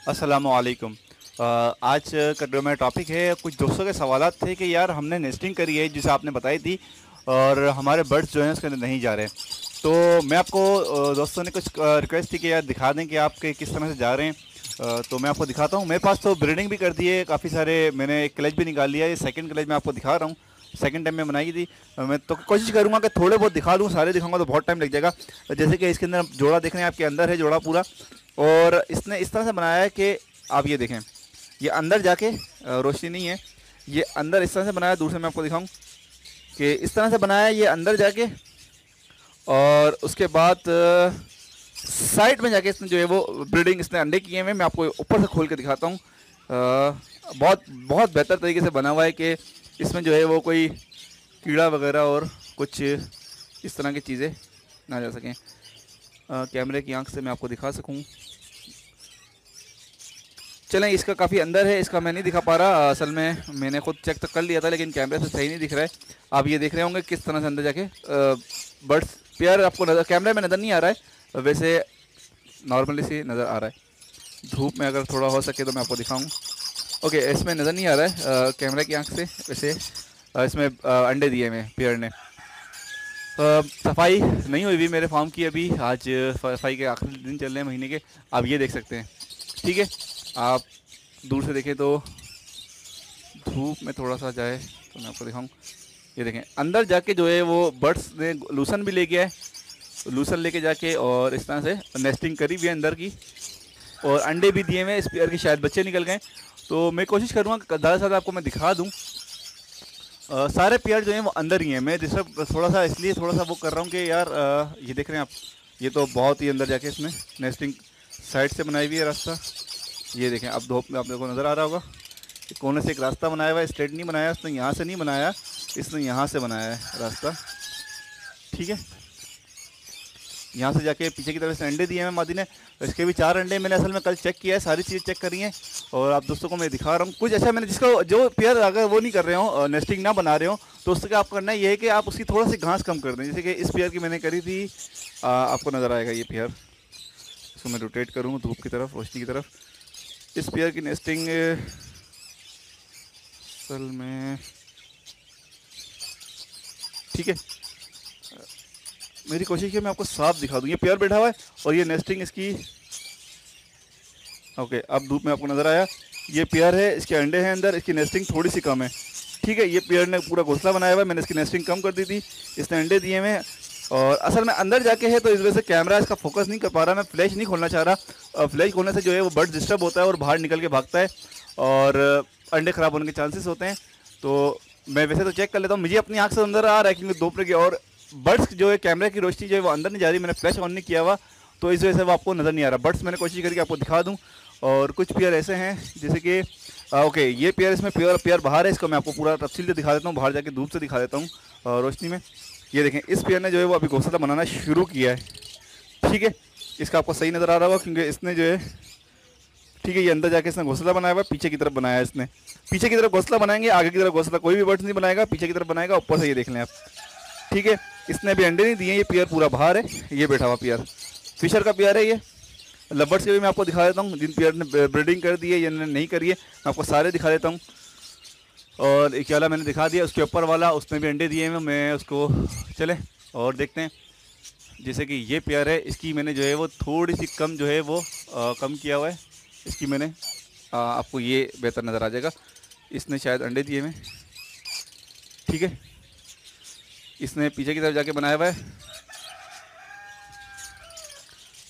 अस्सलामुअलैकुम। आज का जो मेरा टॉपिक है, कुछ दोस्तों के सवालात थे कि यार हमने नेस्टिंग करी है जिसे आपने बताई थी, और हमारे बर्ड्स जो हैं उसके अंदर नहीं जा रहे। तो मैं आपको दोस्तों ने कुछ रिक्वेस्ट थी कि यार दिखा दें कि आपके किस तरह से जा रहे हैं। तो मैं आपको दिखाता हूँ। मेरे पास तो ब्रीडिंग भी कर दी है काफ़ी सारे, मैंने एक क्लेज भी निकाल लिया है। ये सेकंड क्लेज मैं आपको दिखा रहा हूँ, सेकंड टाइम में बनाई थी। मैं तो कोशिश करूंगा कि थोड़े बहुत दिखा दूं, सारे दिखाऊंगा तो बहुत टाइम लग जाएगा। जैसे कि इसके अंदर जोड़ा देख रहे हैं, आपके अंदर है जोड़ा पूरा। और इसने इस तरह से बनाया है कि आप ये देखें, ये अंदर जाके रोशनी नहीं है, ये अंदर इस तरह से बनाया है। दूर से मैं आपको दिखाऊं कि इस तरह से बनाया है ये अंदर जाके, और उसके बाद साइड में जाके इसने जो है वो ब्रीडिंग, इसने अंडे किए हुए हैं। मैं आपको ऊपर से खोल के दिखाता हूँ। बहुत बहुत बेहतर तरीके से बना हुआ है कि इसमें जो है वो कोई कीड़ा वगैरह और कुछ इस तरह की चीज़ें ना जा सकें। कैमरे की आंख से मैं आपको दिखा सकूं। चलें, इसका काफ़ी अंदर है, इसका मैं नहीं दिखा पा रहा। असल में मैंने खुद चेक तो कर लिया था, लेकिन कैमरे से सही नहीं दिख रहा है। आप ये देख रहे होंगे किस तरह से अंदर जाके बर्ड्स पेयर आपको नज़र, कैमरे में नज़र नहीं आ रहा है, वैसे नॉर्मली से नज़र आ रहा है। धूप में अगर थोड़ा हो सके तो मैं आपको दिखाऊँ। ओके, इसमें नज़र नहीं आ रहा है कैमरे की आंख से। वैसे इसमें अंडे दिए हुए पेयर ने। सफाई नहीं हुई भी मेरे फार्म की अभी, आज सफाई के आखिरी दिन चल रहे हैं महीने के। आप ये देख सकते हैं, ठीक है। आप दूर से देखें तो, धूप में थोड़ा सा जाए तो मैं आपको दिखाऊं। ये देखें अंदर जाके जो है वो बर्ड्स ने लूसन भी लेके आए, लूसन लेके जाके और इस तरह से नेस्टिंग करी हुई है अंदर की, और अंडे भी दिए हुए हैं। इस पेयर के शायद बच्चे निकल गए। तो मैं कोशिश करूँगा ज़्यादा से ज़्यादा आपको मैं दिखा दूँ। सारे पेयर जो हैं वो अंदर ही हैं। मैं डिस्टर्ब थोड़ा सा इसलिए थोड़ा सा वो कर रहा हूँ कि यार ये देख रहे हैं आप, ये तो बहुत ही अंदर जाके इसमें नेस्टिंग साइड से बनाई हुई है रास्ता। ये देखें, अब धूप में आप लोगों को नज़र आ रहा होगा, कोने से एक रास्ता बनाया हुआ है। स्ट्रेट नहीं बनाया इसने, यहाँ से नहीं बनाया, इसने यहाँ से बनाया है रास्ता, ठीक है। यहाँ से जाके पीछे की तरफ से अंडे दिए हैं मादी ने। इसके भी 4 अंडे मैंने असल में कल चेक किया है, सारी चीज़ें चेक करी हैं, और आप दोस्तों को मैं दिखा रहा हूँ। कुछ ऐसा मैंने जिसको जो पेयर अगर वो नहीं कर रहे हो, नेस्टिंग ना बना रहे हो, तो उसका आप करना ये है कि आप उसकी थोड़ा सी घास कम कर दें। जैसे कि इस पेयर की मैंने करी थी, आपको नज़र आएगा ये पेयर। इसको मैं रोटेट करूँ धूप की तरफ, रोशनी की तरफ। इस पेयर की नेस्टिंग असल में ठीक है। मेरी कोशिश है मैं आपको साफ दिखा दूँ। ये पेयर बैठा हुआ है और ये नेस्टिंग इसकी, ओके अब धूप में आपको नज़र आया। ये पेयर है, इसके अंडे हैं अंदर, इसकी नेस्टिंग थोड़ी सी कम है, ठीक है। ये पेयर ने पूरा घोंसला बनाया हुआ है, मैंने इसकी नेस्टिंग कम कर दी थी, इसने अंडे दिए हुए हैं। और असल में अंदर जाके है तो इस वजह से कैमरा इसका फोकस नहीं कर पा रहा। मैं फ्लैश नहीं खोलना चाह रहा, फ्लैश खोलने से जो है वो बर्ड डिस्टर्ब होता है और बाहर निकल के भागता है, और अंडे ख़राब होने के चांसेस होते हैं। तो मैं वैसे तो चेक कर लेता हूँ, मुझे अपनी आँख से अंदर आ रहा है क्योंकि दोपहर की, और बर्ड्स जो है कैमरे की रोशनी जो है वो अंदर नहीं जा रही। मैंने फ्लैश ऑन नहीं किया हुआ, तो इस वजह से वो आपको नज़र नहीं आ रहा। बर्ड्स मैंने कोशिश करी कि आपको दिखा दूँ। और कुछ पेयर ऐसे हैं जैसे कि ओके, ये पेयर, इसमें पेयर बाहर है, इसको मैं आपको पूरा तफसील से दिखा देता हूँ, बाहर जाके धूप से दिखा देता हूँ रोशनी में। ये देखें, इस पेयर ने जो है वो अभी घोंसला बनाना शुरू किया है, ठीक है। इसका आपको सही नज़र आ रहा होगा क्योंकि इसने जो है, ठीक है, ये अंदर जाके इसने घोंसला बनाया हुआ है, पीछे की तरफ बनाया है इसने। पीछे की तरफ घोंसला बनाएंगे, आगे की तरफ घोंसला कोई भी बर्ड्स नहीं बनाएगा, पीछे की तरफ बनाएगा। ऊपर से ये देख लें आप, ठीक है। इसने अभी अंडे नहीं दिए, ये पेयर पूरा बाहर है। ये बैठा हुआ पेयर फिशर का पेयर है। ये लवर्स के भी मैं आपको दिखा देता हूँ, जिन पेयर ने ब्रीडिंग कर दी है या नहीं करी है, मैं आपको सारे दिखा देता हूँ। और एक वाला मैंने दिखा दिया, उसके ऊपर वाला उसने भी अंडे दिए हैं, मैं उसको चले और देखते हैं। जैसे कि ये पेयर है, इसकी मैंने जो है वो थोड़ी सी कम जो है वो कम किया हुआ है। इसकी मैंने आपको ये बेहतर नज़र आ जाएगा। इसने शायद अंडे दिए हैं, ठीक है। इसने पीछे की तरफ जाके बनाया हुआ है,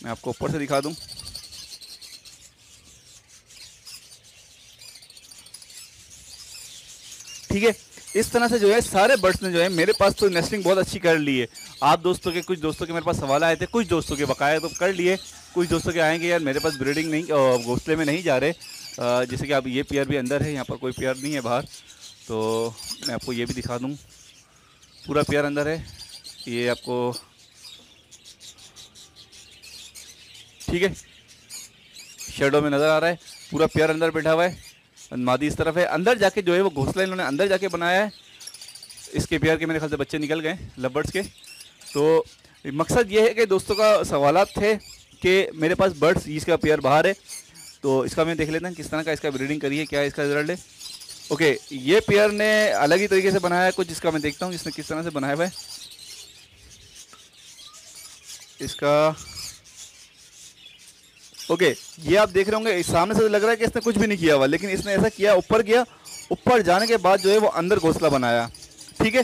मैं आपको ऊपर से दिखा दूं। ठीक है, इस तरह से जो है सारे बर्ड्स ने जो है, मेरे पास तो नेस्टिंग बहुत अच्छी कर ली है। आप दोस्तों के, कुछ दोस्तों के मेरे पास सवाल आए थे, कुछ दोस्तों के बकाया तो कर लिए, कुछ दोस्तों के आएंगे यार मेरे पास ब्रीडिंग नहीं, घोंसले में नहीं जा रहे। जैसे कि आप, ये पेयर भी अंदर है, यहाँ पर कोई पेयर नहीं है बाहर, तो मैं आपको ये भी दिखा दूँ। पूरा पेयर अंदर है, ये आपको, ठीक है, शेडो में नज़र आ रहा है। पूरा पेयर अंदर बैठा हुआ है, मादी इस तरफ है। अंदर जाके जो है वो घोंसला इन्होंने अंदर जाके बनाया है। इसके पेयर के मेरे ख्याल से बच्चे निकल गए लव के। तो मकसद ये है कि दोस्तों का सवालात थे कि मेरे पास बर्ड्स, इसका पेयर बाहर है, तो इसका मैं देख लेते हैं किस तरह का इसका ब्रीडिंग करी है, क्या है इसका रिजल्ट है। ओके, ये पेयर ने अलग ही तरीके से बनाया है कुछ, जिसका मैं देखता हूँ इसने किस तरह से बनाया हुआ है इसका। ओके, ये आप देख रहे होंगे सामने से लग रहा है कि इसने कुछ भी नहीं किया हुआ, लेकिन इसने ऐसा किया, ऊपर गया, ऊपर जाने के बाद जो है वो अंदर घोंसला बनाया। ठीक है,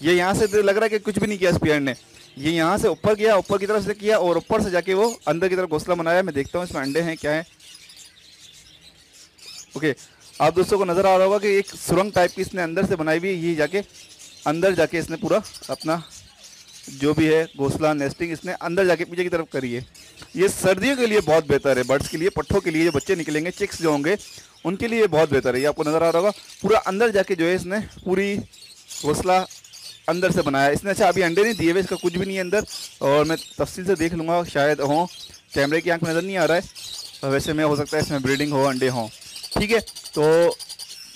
ये यहाँ से लग रहा है कि कुछ भी नहीं किया इस पेयर ने, ये यहाँ से ऊपर गया, ऊपर की तरफ से किया और ऊपर से जाके वो अंदर की तरफ घोंसला बनाया। मैं देखता हूँ इसमें अंडे हैं क्या है। ओके, आप दोस्तों को नज़र आ रहा होगा कि एक सुरंग टाइप की इसने अंदर से बनाई हुई है, ये जाके अंदर जाके इसने पूरा अपना जो भी है घोंसला नेस्टिंग इसने अंदर जाके पीछे की तरफ करी है। ये सर्दियों के लिए बहुत बेहतर है, बर्ड्स के लिए, पट्ठों के लिए, जो बच्चे निकलेंगे, चिक्स जो होंगे उनके लिए बहुत बेहतर है। ये आपको नज़र आ रहा होगा पूरा अंदर जाके जो है इसने पूरी घोंसला अंदर से बनाया इसने। अच्छा, अभी अंडे नहीं दिए हुए, इसका कुछ भी नहीं है अंदर, और मैं तफसील से देख लूँगा, शायद हो, कैमरे की आंख में नज़र नहीं आ रहा है, वैसे में हो सकता है इसमें ब्रीडिंग हो, अंडे हों। ठीक है, तो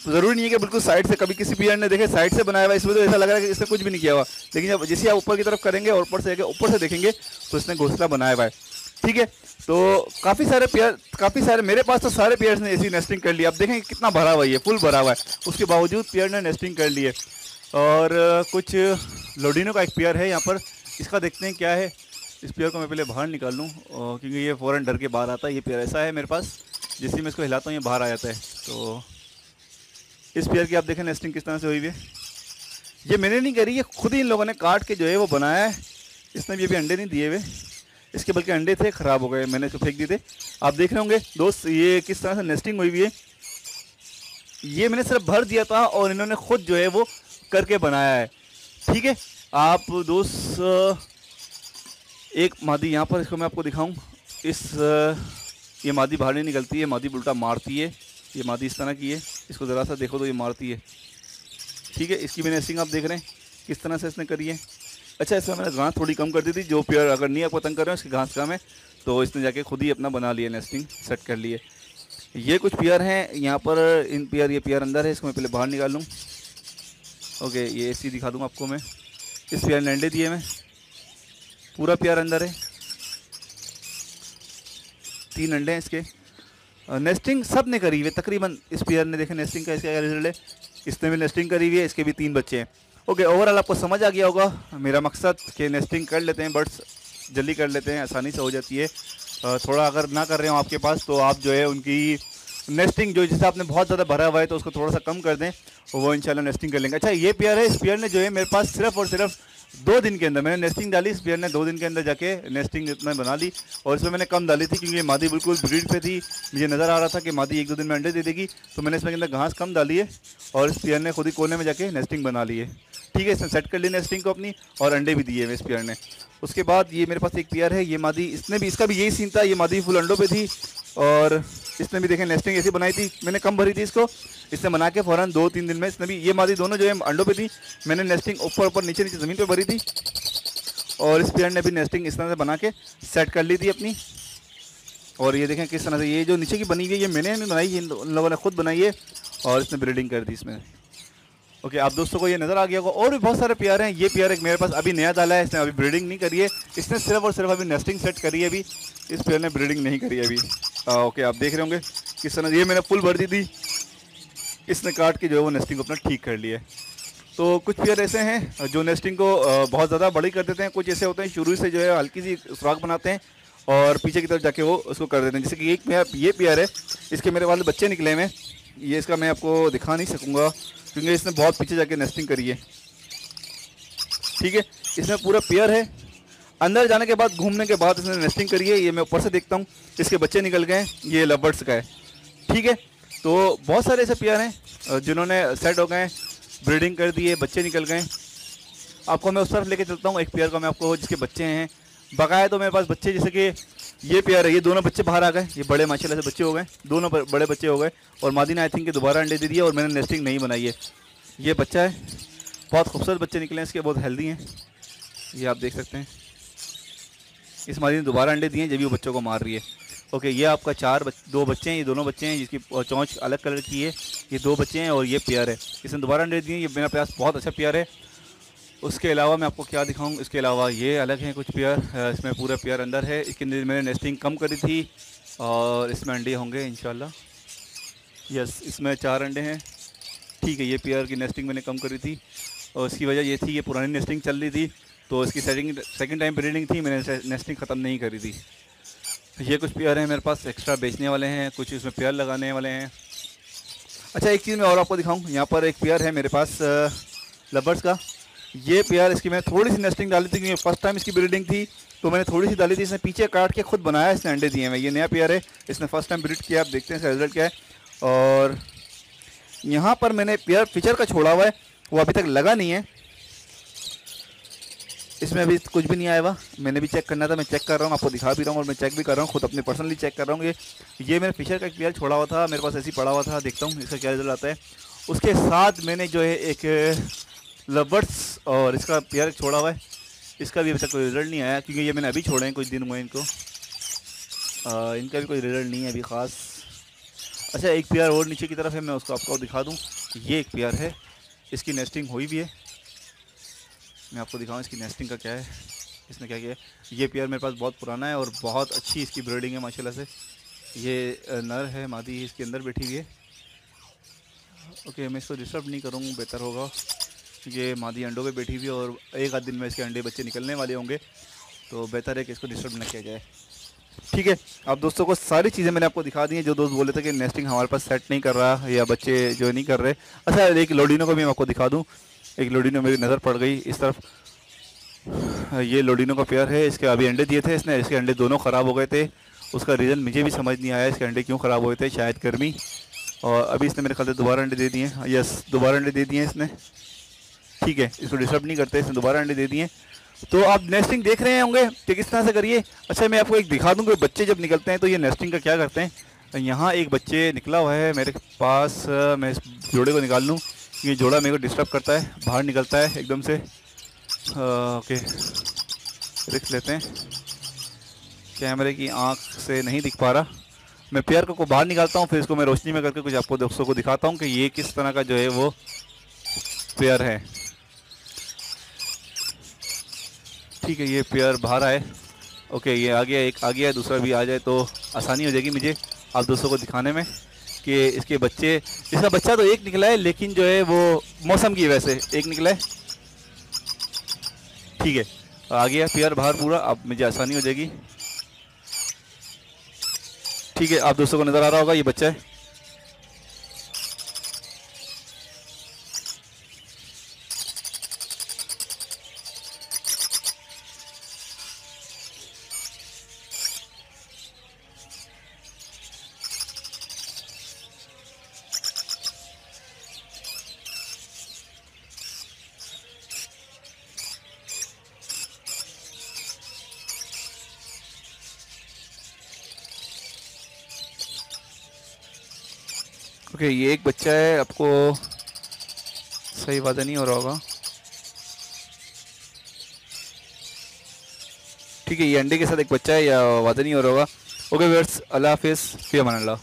ज़रूरी नहीं है कि बिल्कुल साइड से, कभी किसी पेयर ने देखे साइड से बनाया हुआ, इसमें तो ऐसा लग रहा है कि इसने कुछ भी नहीं किया हुआ, लेकिन जब जैसे आप ऊपर की तरफ करेंगे और ऊपर से देखेंगे तो इसने घोंसला बनाया हुआ है। ठीक है, तो काफ़ी सारे मेरे पास तो सारे पेयर्स ने ऐसी नेस्टिंग कर ली। आप देखें कितना भरा हुआ है, फुल भरा हुआ है, उसके बावजूद पेयर ने नेस्टिंग कर ली है। और कुछ लोडिनो का एक पेयर है यहाँ पर, इसका देखते हैं क्या है। इस पेयर को मैं पहले बाहर निकाल लूँ क्योंकि ये फ़ौरन डर के बाहर आता है। ये पेयर ऐसा है मेरे पास, जिससे मैं इसको हिलाता हूँ ये बाहर आ जाता है। तो इस पेयर की आप देखें नेस्टिंग किस तरह से हुई है। ये मैंने नहीं करी, ये खुद ही इन लोगों ने काट के जो है वो बनाया है। इसने भी अभी अंडे नहीं दिए हुए, इसके बल्कि अंडे थे, ख़राब हो गए, मैंने इसको फेंक दिए थे। आप देख रहे होंगे दोस्त ये किस तरह से नेस्टिंग हुई हुई है। ये मैंने सिर्फ भर दिया था और इन्होंने खुद जो है वो करके बनाया है। ठीक है, आप दोस्त एक मादी यहाँ पर, इसको मैं आपको दिखाऊँ। ये मादी बाहर नहीं निकलती है, मादी उल्टा मारती है। ये मादी इस तरह की है, इसको ज़रा सा देखो तो ये मारती है। ठीक है, इसकी भी नेस्टिंग आप देख रहे हैं किस तरह से इसने करी है। अच्छा, इसमें मैंने घास थोड़ी कम कर दी थी, जो पेयर अगर नहीं आपको तंग कर रहे हैं उसकी घास कम है, तो इसने जाके खुद ही अपना बना लिया, नेस्टिंग सेट कर लिए। ये कुछ पेयर हैं यहाँ पर, इन पेयर, ये पेयर अंदर है, इसको मैं पहले बाहर निकाल लूँ। ओके, ये ऐसी दिखा दूँगा आपको मैं। इस पेयर ने अंडे दिए, मैं पूरा पेयर अंदर है, 3 अंडे हैं इसके। नेस्टिंग सब ने करी हुई है तकरीबन, इस पेयर ने, देखें नेस्टिंग का इसका क्या रिजल्ट है। इसने भी नेस्टिंग करी हुई है, इसके भी 3 बच्चे हैं। ओके, ओवरऑल आपको समझ आ गया होगा मेरा मकसद कि नेस्टिंग कर लेते हैं, बर्ड्स जल्दी कर लेते हैं, आसानी से हो जाती है। थोड़ा अगर ना कर रहे हो आपके पास, तो आप जो है उनकी नेस्टिंग जो, जैसे आपने बहुत ज़्यादा भरा हुआ है तो उसको थोड़ा सा कम कर दें, वो इंशाल्लाह नेस्टिंग कर लेंगे। अच्छा, ये पेयर है, इस पेयर ने जो है मेरे पास सिर्फ और सिर्फ 2 दिन के अंदर मैंने नेस्टिंग डाली, इस पेयर ने 2 दिन के अंदर जाके नेस्टिंग इतना बना ली। और इसमें मैंने कम डाली थी क्योंकि ये मादी बिल्कुल ब्रीड पे थी, मुझे नज़र आ रहा था कि मादी 1-2 दिन में अंडे दे देगी, तो मैंने इसमें अंदर घास कम डाली है और इस पेयर ने खुद ही कोने में जाके नेस्टिंग बना ली है। ठीक है, इसने सेट कर ली नेस्टिंग को अपनी, और अंडे भी दिए इस पेयर ने। उसके बाद ये मेरे पास एक पेयर है, ये मादी, इसने भी, इसका भी यही सीन था, ये मादी फुल अंडों पे थी और इसने भी देखें नेस्टिंग ऐसी बनाई थी, मैंने कम भरी थी इसको, इसने बना के फ़ौरन 2-3 दिन में इसने भी, ये मादी दोनों जो है अंडों पे थी, मैंने नेस्टिंग ऊपर नीचे ज़मीन पे भरी थी और इस पेयर ने भी नेस्टिंग इस तरह से बना के सेट कर ली थी अपनी। और ये देखें किस तरह से, ये जो नीचे की बनी हुई है ये मैंने नहीं बनाई, इन लोगों ने खुद बनाई है और इसने ब्रीडिंग कर दी इसमें। ओके, आप दोस्तों को ये नज़र आ गया होगा। और भी बहुत सारे पेयर हैं, ये पेयर एक मेरे पास अभी नया डाला है, इसने अभी ब्रीडिंग नहीं करी है, इसने सिर्फ और सिर्फ अभी नेस्टिंग सेट करी है, अभी इस पेयर ने ब्रीडिंग नहीं करी है अभी। ओके, आप देख रहे होंगे किस तरह, ये मैंने फुल भर दी थी, इसने काट के जो है वो नेस्टिंग को अपना ठीक कर लिया है। तो कुछ पेयर ऐसे हैं जो नेस्टिंग को बहुत ज़्यादा बड़ी कर देते हैं, कुछ ऐसे होते हैं शुरू से जो है हल्की सी सुराख बनाते हैं और पीछे की तरफ जाके वो उसको कर देते हैं। जैसे कि एक पेयर, ये पेयर है, इसके मेरे वाले बच्चे निकले हैं, ये इसका मैं आपको दिखा नहीं सकूँगा क्योंकि इसने बहुत पीछे जाके नेस्टिंग करी है। ठीक है, इसमें पूरा पेयर है, अंदर जाने के बाद, घूमने के बाद इसने नेस्टिंग करी है। ये मैं ऊपर से देखता हूँ, इसके बच्चे निकल गए, ये लवर्ड्स का है। ठीक है, तो बहुत सारे ऐसे पेयर हैं जिन्होंने सेट हो गए, ब्रीडिंग कर दी है, बच्चे निकल गए। आपको मैं उस तरफ लेके चलता हूँ, एक पेयर का मैं आपको, जिसके बच्चे हैं बकाया, तो मेरे पास बच्चे, जैसे कि ये पेयर है, ये दोनों बच्चे बाहर आ गए, ये बड़े माशाल्लाह से बच्चे हो गए, दोनों बड़े बच्चे हो गए और मादी ने आई थिंक दोबारा अंडे दे दिए और मैंने नेस्टिंग नहीं बनाई है। ये बच्चा है, बहुत खूबसूरत बच्चे निकले हैं इसके, बहुत हेल्दी हैं, ये आप देख सकते हैं। इस मादी ने दोबारा अंडे दिए हैं जब भी वो बच्चों को मार रही है। ओके, ये आपका 2 बच्चे हैं, ये दोनों बच्चे हैं जिसकी चोंच अलग कलर की है, ये 2 बच्चे हैं और ये पेयर है, इसने दोबारा अंडे दिए। ये मेरा पास बहुत अच्छा पेयर है। उसके अलावा मैं आपको क्या दिखाऊं, इसके अलावा ये अलग हैं कुछ पेयर, इसमें पूरा पेयर अंदर है, इसके अंदर मैंने नेस्टिंग कम करी थी और इसमें अंडे होंगे इंशाल्लाह। यस, इसमें 4 अंडे हैं। ठीक है, ये पेयर की नेस्टिंग मैंने कम करी थी और इसकी वजह ये थी, ये पुरानी नेस्टिंग चल रही थी तो इसकी सेकंड टाइम ब्रीडिंग थी, मैंने नेस्टिंग ख़त्म नहीं करी थी। ये कुछ पेयर हैं मेरे पास एक्स्ट्रा बेचने वाले हैं, कुछ इसमें पेयर लगाने वाले हैं। अच्छा, एक चीज़ मैं और आपको दिखाऊं, यहाँ पर एक पेयर है मेरे पास लवर्स का। ये पेयर, इसकी मैं थोड़ी सी नेस्टिंग डाली थी क्योंकि फर्स्ट टाइम इसकी ब्रीडिंग थी तो मैंने थोड़ी सी डाली थी। इसने पीछे काट के खुद बनाया, इसने अंडे दिए हैं। ये नया पेयर है, इसने फर्स्ट टाइम ब्रीड किया। आप देखते हैं इसका रिजल्ट क्या है। और यहाँ पर मैंने पेयर फीचर का छोड़ा हुआ है, वो अभी तक लगा नहीं है। इसमें अभी कुछ भी नहीं आया हुआ, मैंने भी चेक करना था, मैं चेक कर रहा हूँ, आपको दिखा भी रहा हूँ और मैं चेक भी कर रहा हूँ, खुद अपने पर्सनली चेक कर रहा हूँ। ये मैंने फिशर का एक पेयर छोड़ा हुआ था, मेरे पास ऐसे ही पड़ा हुआ था, देखता हूँ इसका क्या रिजल्ट आता है। उसके साथ मैंने जो है एक लवर्स और इसका पेयर छोड़ा हुआ है, इसका भी अभी तक कोई रिजल्ट नहीं आया क्योंकि ये मैंने अभी छोड़े हैं, कुछ दिन हुए इनको। इनका भी कोई रिजल्ट नहीं है अभी ख़ास। अच्छा, एक पेयर और नीचे की तरफ है, मैं उसको आपको दिखा दूँ। ये एक पेयर है, इसकी नेस्टिंग हुई भी है, मैं आपको दिखाऊँ इसकी नेस्टिंग का क्या है, इसने क्या किया है। ये पेयर मेरे पास बहुत पुराना है और बहुत अच्छी इसकी ब्रीडिंग है माशाल्लाह से। ये नर है, मादी इसके अंदर बैठी हुई है। ओके, मैं इसको डिस्टर्ब नहीं करूँगा, बेहतर होगा। ये मादी अंडों पे बैठी हुई है और एक आध दिन में इसके अंडे बच्चे निकलने वाले होंगे, तो बेहतर है कि इसको डिस्टर्ब ना किया जाए। ठीक है, आप दोस्तों को सारी चीज़ें मैंने आपको दिखा दी हैं। जो दोस्त बोले थे कि नेस्टिंग हमारे पास सेट नहीं कर रहा या बच्चे जो नहीं कर रहे। अच्छा, एक लोडिनो को भी मैं आपको दिखा दूँ। एक लोडिनो मेरी नज़र पड़ गई इस तरफ, ये लोडिनो का पेयर है। इसके अभी अंडे दिए थे इसने, इसके अंडे दोनों ख़राब हो गए थे। उसका रीज़न मुझे भी समझ नहीं आया, इसके अंडे क्यों ख़राब हुए थे, शायद गर्मी। और अभी इसने मेरे ख्याल से दोबारा अंडे दे दिए। यस, दोबारा अंडे दे दिए इसने। ठीक है, इसको डिस्टर्ब नहीं करते, इसने दोबारा अंडे दे दिए। तो आप नेस्टिंग देख रहे होंगे कि किस तरह से करिए। अच्छा, मैं आपको एक दिखा दूँ कि बच्चे जब निकलते हैं तो ये नेस्टिंग का क्या करते हैं। यहाँ एक बच्चे निकला हुआ है मेरे पास, मैं इस जोड़े को निकाल लूँ, ये जोड़ा मेरे को डिस्टर्ब करता है, बाहर निकलता है एकदम से। ओके, रिस्क लेते हैं, कैमरे की आंख से नहीं दिख पा रहा। मैं पेयर को बाहर निकालता हूँ, फिर इसको मैं रोशनी में करके कुछ आपको दोस्तों को दिखाता हूँ कि ये किस तरह का जो है वो पेयर है। ठीक है, ये पेयर बाहर आए। ओके, ये आ गया, एक आ गया, दूसरा भी आ जाए तो आसानी हो जाएगी मुझे आप दोस्तों को दिखाने में कि इसके बच्चे, इसका बच्चा तो एक निकला है लेकिन जो है वो मौसम की वजह से एक निकला है। ठीक है, आ गया पेयर बाहर पूरा, अब मुझे आसानी हो जाएगी। ठीक है, आप दोस्तों को नज़र आ रहा होगा, ये बच्चा है। ओके, ये एक बच्चा है, आपको सही वादा नहीं हो रहा होगा। ठीक है, ये अंडे के साथ एक बच्चा है या वादा नहीं हो रहा होगा। ओके व्यूअर्स, अल्लाह हाफिज़, फ़ी अमान अल्लाह।